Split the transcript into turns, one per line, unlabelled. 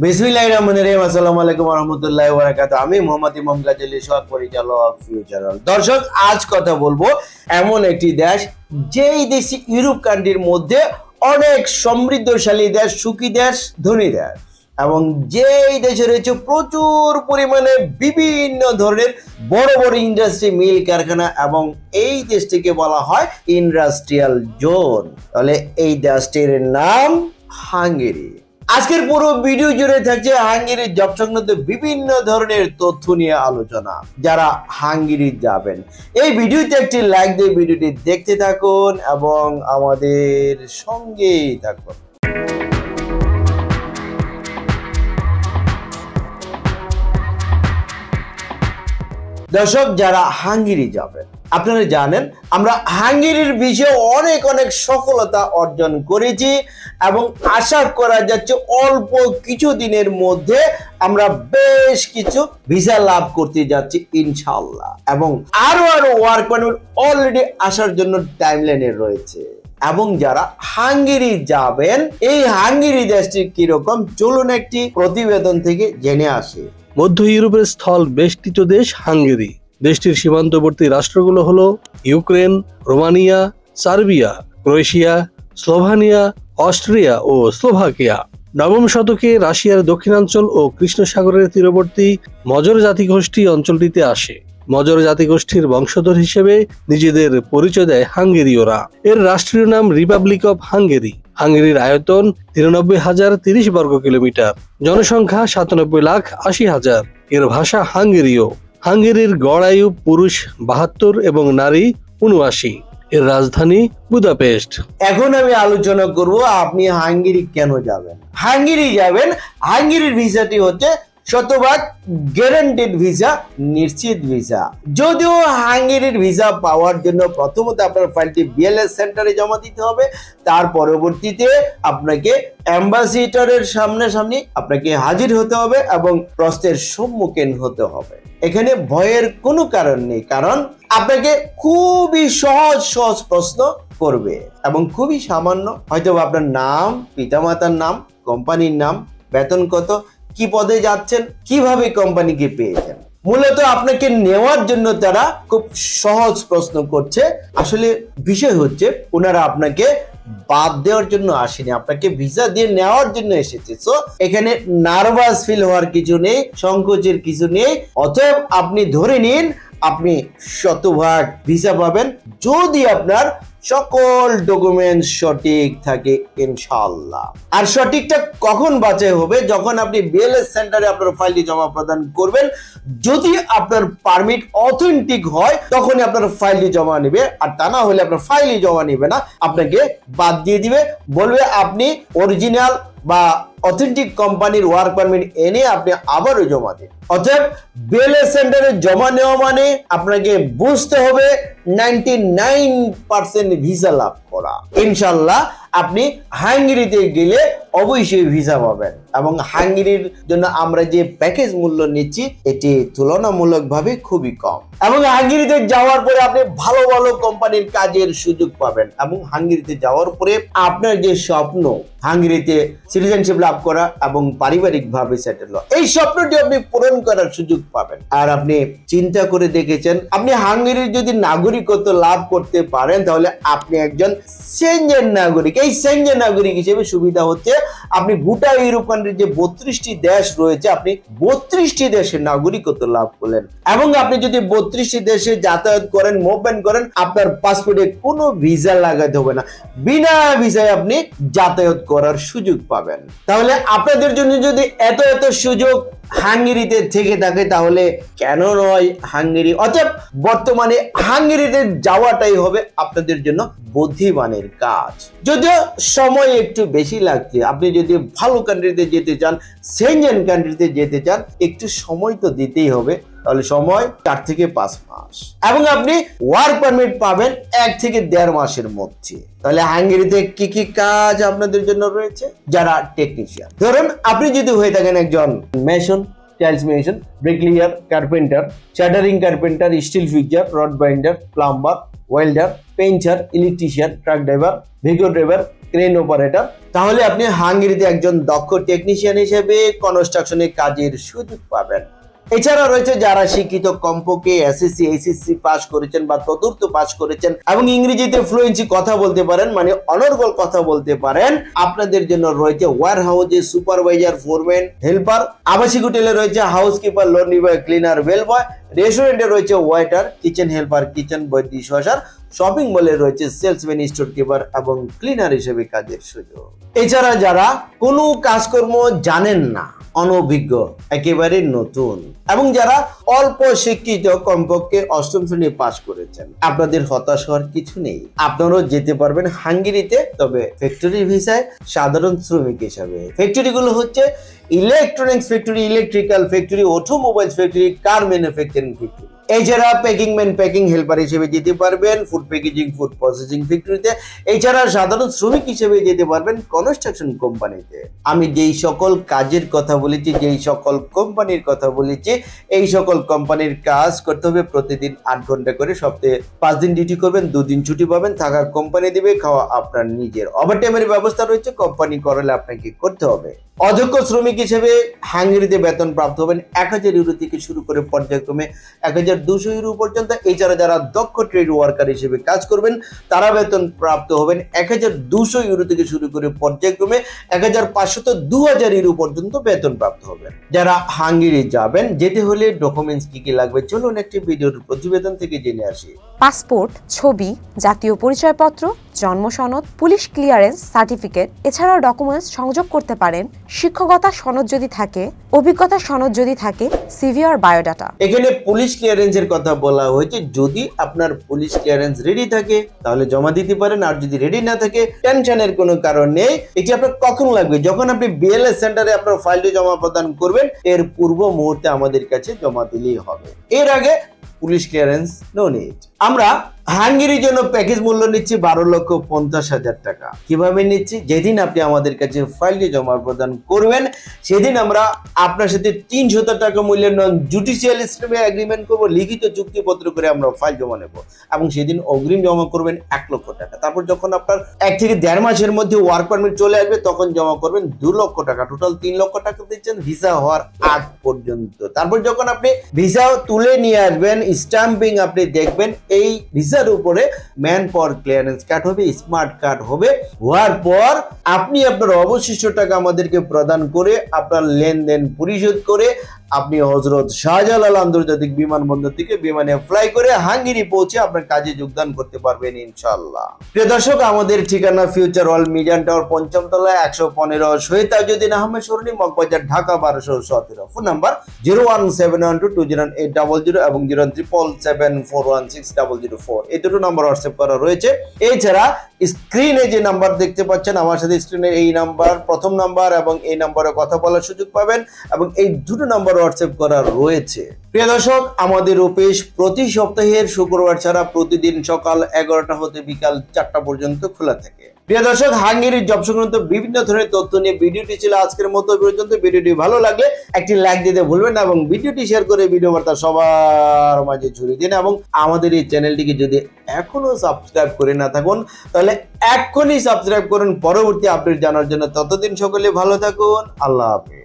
বিসমিল্লাহিররহমানিররহিম। আসসালামু আলাইকুম ওয়া রাহমাতুল্লাহি ওয়া বারাকাতুহু। আমি মোহাম্মদ ইমাম গাজী, সহ পরিচালক ফিউচারাল। দর্শক, আজ কথা বলবো এমন একটি দেশ, যেই দেশে ইউরোপ কান্ট্রির মধ্যে অনেক সমৃদ্ধশালী দেশ, সুখী দেশ, ধনী দেশ, এবং যেই দেশে রয়েছে প্রচুর পরিমাণে বিভিন্ন ধরনের বড় বড় ইন্ডাস্ট্রি, মিল কারখানা, এবং এই দেশটিকে বলা হয় ইন্ডাস্ট্রিয়াল জোন। তাহলে এই দেশটির নাম হাঙ্গেরি। আজকের পুরো ভিডিও জুড়ে থাকছে হাঙ্গেরির জব সংক্রান্ত বিভিন্ন ধরনের তথ্য নিয়ে আলোচনা। যারা হাঙ্গেরি যাবেন, এই ভিডিওতে একটি লাইক দিয়ে ভিডিওটি দেখতে থাকুন এবং আমাদের সঙ্গেই থাকুন। দর্শক, যারা হাঙ্গেরি যাবেন, আপনারা জানেন আমরা হাঙ্গেরির বিষয়ে অনেক সফলতা অর্জন করেছি এবং আশা করা যাচ্ছে অল্প কিছু দিনের মধ্যে আমরা বেশ কিছু ভিসা লাভ করতে যাচ্ছি ইনশাআল্লাহ, এবং আরো ওয়ার্ক পারমিট অলরেডি আসার জন্য টাইমলাইনে রয়েছে। এবং যারা হাঙ্গেরি যাবেন, এই হাঙ্গেরি দেশটি কিরকম, চলুন একটি প্রতিবেদন থেকে জেনে আসি।
মধ্য ইউরোপের স্থল বেষ্টিত দেশ হাঙ্গেরি। দেশটির সীমান্তবর্তী রাষ্ট্রগুলো হলো Ukraine, Romania, Serbia, Croatia, Slovenia, Austria ও স্লোভাকিয়া। নবম শতকে রাশিয়ার দক্ষিণাঞ্চল ও কৃষ্ণ সাগরের তীরবর্তী মজর জাতিগোষ্ঠী অঞ্চলটিতে আসে। মজর জাতিগোষ্ঠীর বংশধর হিসেবে নিজেদের পরিচয় দেয় হাঙ্গেরীয়রা। এর রাষ্ট্রীয় নাম রিপাবলিক অফ হাঙ্গেরি। হাঙ্গেরির আয়তন 93,030 বর্গ কিলোমিটার, জনসংখ্যা 97,80,000। এর ভাষা হাঙ্গেরীয়। হাঙ্গেরির গড় আয়ু পুরুষ 72 এবং নারী 79। এর রাজধানী বুদাপেস্ট।
এখন আমি আলোচনা করব আপনি হাঙ্গেরি কেন যাবেন। হাঙ্গেরি যাবেন, হাঙ্গেরির ভিসাটি হচ্ছে শতভাগ গ্যারান্টেড ভিসা, নিশ্চিত ভিসা। যদিও হাঙ্গেরির ভিসা পাওয়ার জন্য প্রথমত আপনার ফাইলটি বিএলএস সেন্টারে জমা দিতে হবে, তার পরবর্তীতে আপনাকে অ্যাম্বাসিডরের সামনাসামনি আপনাকে হাজির হতে হবে এবং প্রশ্নের সম্মুখীন হতে হবে। এখানে ভয়ের কোনো কারণ নেই, কারণ আপনাকে খুবই সহজ প্রশ্ন করবে এবং খুবই সামান্য, হয়তো আপনার নাম, পিতামাতার নাম, কোম্পানির নাম, বেতন কত, কি পদে যাচ্ছেন, কিভাবে কোম্পানিকে পেয়েছেন। মূলত আপনাকে নেওয়ার জন্য তারা খুব সহজ প্রশ্ন করছে। আসলে বিষয় হচ্ছে ওনারা আপনাকে বাদ দেওয়ার জন্য আসেনি, আপনাকে ভিসা দিয়ে নেওয়ার জন্য এসেছে। সো এখানে নার্ভাস ফিল হওয়ার কিছু নেই, সংকোচের কিছু নেই। অতএব আপনি ধরে নিন আপনি শতভাগ ভিসা পাবেন, যদি আপনার সকল ডকুমেন্ট সঠিক থাকে ইনশাআল্লাহ। আর সঠিকটা কখন বাছাই হবে, যখন আপনি বিএলএস সেন্টারে আপনার ফাইলটি জমা প্রদান করবেন। যদি আপনার পারমিট অথেন্টিক হয় তখনই আপনার ফাইলটি জমা নেবে, আর তা না হলে আপনার ফাইলই জমা নেবে না, আপনাকে বাদ দিয়ে দিবে, বলবে আপনি অরিজিনাল বা অথেন্টিক কোম্পানির ওয়ার্ক পারমিট এনে আপনি আবারও জমা দিন। অতএব বিএলএস সেন্টারে জমা নেওয়া মানে আপনাকে বুঝতে হবে 99% ভিসা লাভ করা। ইনশাআল্লাহ আপনি হাঙ্গেরিতে গেলে অবশ্যই ভিসা পাবেন, এবং হাঙ্গেরির জন্য আমরা যে প্যাকেজ মূল্য নিচ্ছি এটি তুলনামূলকভাবে খুবই কম, এবং হাঙ্গেরিতে যাওয়ার পরে আপনি ভালো ভালো কোম্পানির কাজের সুযোগ পাবেন, এবং হাঙ্গেরিতে যাওয়ার পরে আপনার যে স্বপ্ন হাঙ্গেরিতে সিটিজেনশিপ লাভ করা এবং পারিবারিকভাবে সেটেল হওয়া, এই স্বপ্নটি আপনি পূরণ করার সুযোগ পাবেন। আর আপনি চিন্তা করে দেখেছেন, আপনি হাঙ্গেরির যদি নাগরিকত্ব লাভ করতে পারেন তাহলে আপনি একজন সেনজেন নাগরিক। এই সেনজেন নাগরিক হিসেবে সুবিধা হচ্ছে আপনি গোটা ইউরোপ কান্ট্রির যে 32টি দেশ রয়েছে, আপনি 32টি দেশের নাগরিকত্ব লাভ করলেন, এবং আপনি যদি 32টি দেশে যাতায়াত করেন, মুভমেন্ট করেন, আপনার পাসপোর্টে কোনো ভিসা লাগাতে হবে না, বিনা ভিসায় আপনি যাতায়াত করার সুযোগ পাবেন। তাহলে আপনাদের জন্য যদি এত সুযোগ হাঙ্গেরিতে থেকে থাকে, তাহলে কেন নয় হাঙ্গেরি। অতএব বর্তমানে হাঙ্গেরিতে যাওয়াটাই হবে আপনাদের জন্য বুদ্ধিমানের কাজ। যদিও সময় একটু বেশি লাগছে, আপনি যদি ভালো কান্ট্রিতে যেতে চান, সেনজেন কান্ট্রিতে যেতে চান, একটু সময় তো দিতেই হবে। তাহলে সময় 4 থেকে 5 মাস, এবং আপনি ওয়ার্ক পারমিট পাবেন 1 থেকে 1.5 মাসের মধ্যে। তাহলে হাঙ্গেরিতে কি কি কাজ আপনাদের জন্য রয়েছে? যারা টেকনিশিয়ান, ধরুন আপনি যদি হয়ে থাকেন একজন mason, tiles mason, bricklayer, carpenter, shuttering carpenter, still fixer, rod binder, plumber, welder, painter, electrician, truck driver, vehicle driver, crane operator, তাহলে আপনি হাঙ্গেরিতে একজন দক্ষ টেকনিশিয়ান হিসেবে কনস্ট্রাকশনের কাজের সুযোগ পাবেন। এছাড়া রয়েছে যারা শিক্ষিত কমপক্ষে এসএসসি এইচএসসি পাস করেছেন বা চতুর্থ পাস করেছেন এবং ইংরেজিতে ফ্লুয়েন্সি কথা বলতে পারেন, মানে অনর্গল কথা বলতে পারেন, আপনাদের জন্য রয়েছে ওয়্যার হাউসে সুপারভাইজার, ফোরম্যান, হেল্পার, আবাসিক হোটেলে রয়েছে housekeeper, laundry boy, cleaner, bell boy, রেস্টুরেন্টে রয়েছে waiter, kitchen helper, kitchen boy, dishwasher, shopping মলে রয়েছে সেলসম্যান, স্টোর কিপার এবং ক্লিনার হিসেবে কাজের সুযোগ। এছাড়া যারা কোনো কাজকর্ম জানেন না, অনভিজ্ঞ, একেবারে নতুন এবং যারা অল্প শিক্ষিত কমপক্ষে অষ্টম শ্রেণী পাস করেছেন, আপনাদের হতাশ হওয়ার কিছু নেই। আপনারাও যেতে পারবেন হাঙ্গেরিতে, তবে ফ্যাক্টরি ভিসায় সাধারণ শ্রমিক হিসাবে। ফ্যাক্টরিগুলো হচ্ছে electronics factory, electrical factory, automobiles factory, কার ম্যানুফ্যাকচারিং ফ্যাক্টরি। এছাড়া প্যাকিং ম্যান, প্যাকিং হেল্পার হিসেবে যেতে পারবেন ফুড প্যাকেজিং, ফুড প্রসেসিং ফ্যাক্টরিতে। এছাড়া সাধারণ শ্রমিক হিসেবে যেতে পারবেন কনস্ট্রাকশন কোম্পানিতে। আমি যেই সকল কাজের কথা বলেছি, যেই সকল কোম্পানির কথা বলেছি, এই সকল কোম্পানির কাজ করতে হবে প্রতিদিন 8 ঘন্টা করে। সপ্তাহে 5 দিন ডিউটি করবেন, 2 দিন ছুটি পাবেন, থাকা কোম্পানি দিবে, খাওয়া আপনার নিজের। ওভারটাইমের ব্যবস্থা রয়েছে, কোম্পানি করালে আপনাকে করতে হবে। অযোগ্য শ্রমিক হিসেবে হাঙ্গেরিতে বেতন প্রাপ্ত হবেন 1000 ইউরো থেকে শুরু করে পর্যায়ক্রমে 1200 ইউরো পর্যন্ত। এছাড়া যারা দক্ষ ট্রেড ওয়ার্কার হিসেবে কাজ করবেন তারা বেতন প্রাপ্ত হবেন 1200 ইউরো থেকে শুরু করে পর্যায়ক্রমে 1500 তো 2000 ইউরো পর্যন্ত বেতন প্রাপ্ত হবেন। যারা হাঙ্গেরি যাবেন, যেতে হলে ডকুমেন্টস কি কি লাগবে চলুন একটি ভিডিওর প্রতিবেদন থেকে জেনে আসি।
পাসপোর্ট, ছবি, জাতীয় পরিচয়পত্র, জন্ম সনদ, পুলিশ ক্লিয়ারেন্স সার্টিফিকেট, এছাড়াও ডকুমেন্টস সংযোগ করতে পারেন শিক্ষকতা সনদ যদি থাকে, অভিজ্ঞতা সনদ যদি থাকে, সিভি আর বায়োডাটা।
এখানে পুলিশ ক্লিয়ারেন্সের কথা বলা হয়েছে। যদি আপনার পুলিশ ক্লিয়ারেন্স রেডি থাকে তাহলে জমা দিতে পারেন, আর যদি রেডি না থাকে টেনশনের কোনো কারণ নেই। এটি আপনার কখন লাগবে? যখন আপনি বিএলএস সেন্টারে আপনার ফাইলটি জমা প্রদান করবেন, এর পূর্ব মুহূর্তে আমাদের কাছে জমা দিলেই হবে। এর আগে পুলিশ ক্লিয়ারেন্স নো নিড। আমরা হাঙ্গেরির জন্য প্যাকেজ মূল্য নিচ্ছি 12,50,000 টাকা। কিভাবে নিচ্ছি? যেদিন আপনি আমাদের কাছে ফাইলটি জমা প্রদান করবেন সেদিন আমরা আপনার সাথে 300 টাকা মূল্যের নন জুডিশিয়াল স্ট্রিমে এগ্রিমেন্ট করব, লিখিত চুক্তিপত্র করে আমরা ফাইল জমা নেব এবং সেদিন অগ্রিম জমা করবেন 1 লক্ষ টাকা। তারপর যখন আপনার 1 থেকে 1.5 মাসের মধ্যে ওয়ার্ক পারমিট চলে আসবে তখন জমা করবেন 2 লক্ষ টাকা। টোটাল 3 লক্ষ টাকা দিচ্ছেন ভিসা হওয়ার আগ পর্যন্ত। তারপর যখন আপনি ভিসা তুলে নিয়ে আসবেন, স্ট্যাম্পিং আপনি দেখবেন, এই ভিসার উপরে ম্যান পাওয়ার ক্লিয়ারেন্স কার্ড হবে, স্মার্ট কার্ড হবে। হওয়ার পর আপনি আপনার অবশিষ্ট টাকা আমাদেরকে প্রদান করে আপনার লেনদেন পরিশোধ করে আপনি হযরত শাহজালাল আন্তর্জাতিক বিমানবন্দর থেকে বিমানে ফ্লাই করে হাঙ্গেরি পৌঁছে আপনার কাজে যোগদান করতে পারবেন ইনশাআল্লাহ। প্রিয় দর্শক, আমাদের ঠিকানা ফিউচার ওয়ার্ল্ড মিজান টাওয়ার 5ম তলায় 115 শহীদ তাজউদ্দিন আহমেদ সরণি, মগবাজার, ঢাকা 1217। ফোন নাম্বার 01712298000 এবং 07774160004। এই দুটো নাম্বার হোয়াটসঅ্যাপ করা রয়েছে। এছাড়া স্ক্রিনে যে নাম্বার দেখতে পাচ্ছেন আমার সাথে, স্ক্রিনে এই নাম্বার প্রথম নাম্বার এবং এই নাম্বারে কথা বলার সুযোগ পাবেন এবং এই দুটো নাম্বার হোয়াটসঅ্যাপ করা রয়েছে। প্রিয় দর্শক, আমাদের অফিস প্রতি সপ্তাহের শুক্রবার ছাড়া প্রতিদিন সকাল 11টা হতে বিকাল 4টা পর্যন্ত খোলা থাকে। প্রিয় দর্শক, হাঙ্গেরির জব সংক্রান্ত বিভিন্ন ধরনের তথ্য নিয়ে ভিডিওটি ছিল আজকের মতো পর্যন্ত। ভিডিওটি ভালো লাগলে একটি লাইক দিতে ভুলবেন না এবং ভিডিওটি শেয়ার করে ভিডিও বার্তা সবার মাঝে ছড়িয়ে দিন। এবং আমাদের এই চ্যানেলটিকে যদি এখনো সাবস্ক্রাইব করে না থাকুন তাহলে এখনই সাবস্ক্রাইব করুন পরবর্তী আপডেট জানার জন্য। ততদিন সকলে ভালো থাকুন। আল্লাহ হাফেজ।